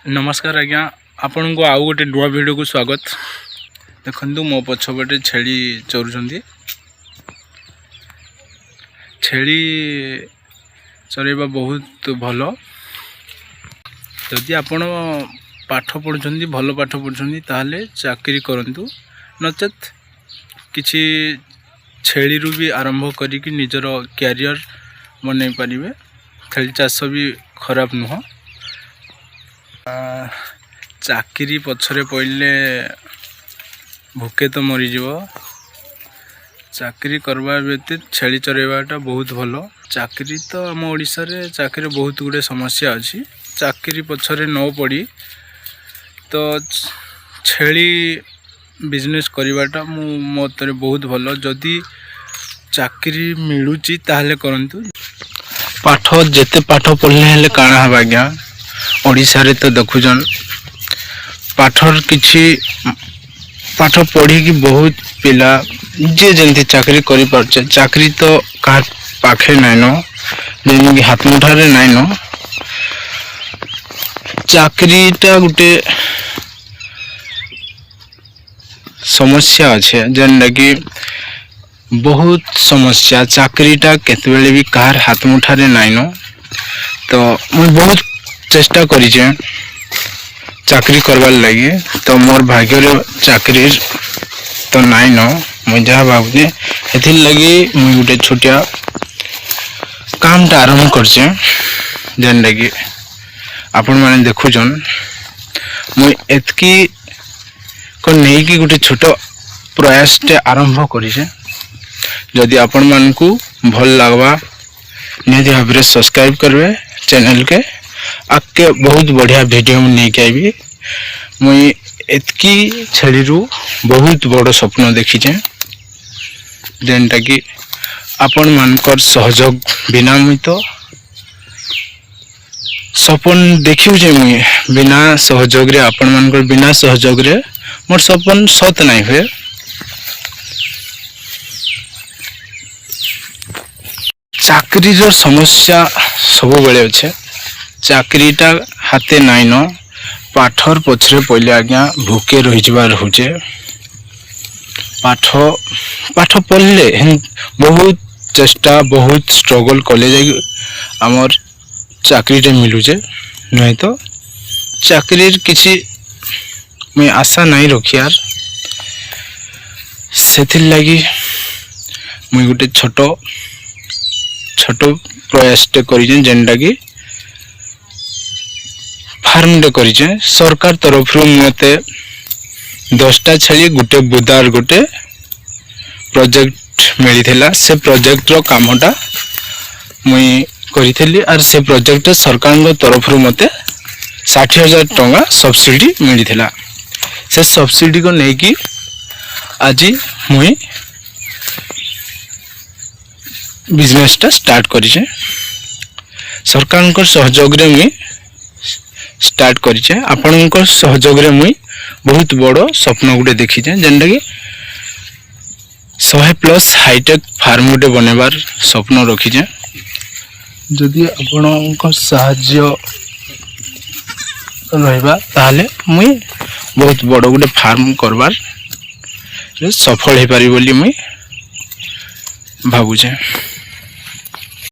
नमस्कार आज्ञा आपण को आउ गोटे नुआ वीडियो को स्वागत। देखु मो पछपटे छेली चरुंच। छेली चरैबा बहुत भल। जदि आपण पाठ पढ़ुं भल पाठ पढ़ुं ताहले चाकरी करंतु, नचेत किछि छेली रू भी आरंभ करिक निजर कैरियर बनै पारिबे। छेली चाष भी खराब नुह। चाकरी पछरे पड़े भूके तो मरीज। चाकरी करवा व्यतीत छेली चरैवाटा बहुत भल। चाकरी तो आम ओडिशा रे चाकरी बहुत गुड़े समस्या अच्छी। चाकरी पछरे न पड़ी तो छेली बिजनेस करवाटा मो मतरे बहुत भल। जदि चाकरी मिलूची ताहले करंतु। पाठ जेते पाठ पढ़ले हेले काना हबा आज्ञा। ओडिशा रे तो देखुजन पाठर किछि पाठ पढ़ी कि बहुत पिला जे जंती चाकरी करि पारछे। चाकरी तो का पाखे नाइनो जेनि कि हाथ मुठारे नाइनो। चाकरीटा गुटे समस्या अच्छे जेन लगी बहुत समस्या। चाकरीटा केतबेले भी कार हाथ मुठारे नाइनो। तो मैं बहुत चेष्टा करिचे चाकरी करवार लगे। तो मोर भाग्य रे चाकरी तो नाइन मुझे जहाँ भावुचे एथि लगी मुझे गोटे छोटिया कामटा आरंभ करचे। जेन लगी आपण माने देखुचन मुझे एतकी को नहीं कि गोटे छोट प्रयास टे आरंभ करिचे। जदि आपण मान को भल लागबा निहाती भाव में सब्सक्राइब करबे चैनल के। आके बहुत बढ़िया वीडियो में नहीं आईबी। मुई एतकी छेली रू बहुत बड़ स्वप्न देखीचे जेनटा कि आपण मानकर सहयोग बिना मुई तो सपन देखिउचे। मुई बिना सहयोग रे आपण मानकर बिना सहयोग रे मोर सपन सत नहीं हुए। चाकरी रो समस्या सब बेले अच्छे। चाकरीटा हाथे नाइन। पाठर पछरे पहले आज्ञा भूके रही रोचे। पाठ पाठ पढ़ले बहुत चेष्टा बहुत स्ट्रगल कले जाए आमर चाकरीटे मिलूचे। नहीं तो चाकरी किसी मैं आशा नहीं रखियार। से लगी मुई गोटे छोट छोट प्रयास टे करिजे जेनटा कि फार्म टे करिचे। सरकार तरफ रु मते 10टा छेली गोटे बुदार गोटे प्रोजेक्ट मिली थिला। से प्रोजेक्ट रो कामटा मुई करिथली आर से प्रोजेक्ट सरकार तरफ रु मते 60,000 टंका सब्सिडी मिली थिला। से सब्सिडी को नहीं कि आज मुई बिजनेस टा स्टार्ट करिचे। सरकार को सहयोग रे मुई स्टार्ट करिचे। आपन सहयोग रे मुई बहुत बड़ स्वप्न गुटे देखीचे जेनटा कि 100+ हाईटेक फार्म गुटे बनेबार स्वप्न रखीचे। जदि आपन साहाय्य रहबा ताहले मुई बहुत बड़ गुटे फार्म करबार सफल हे पारी बोली मुई भाबुचे।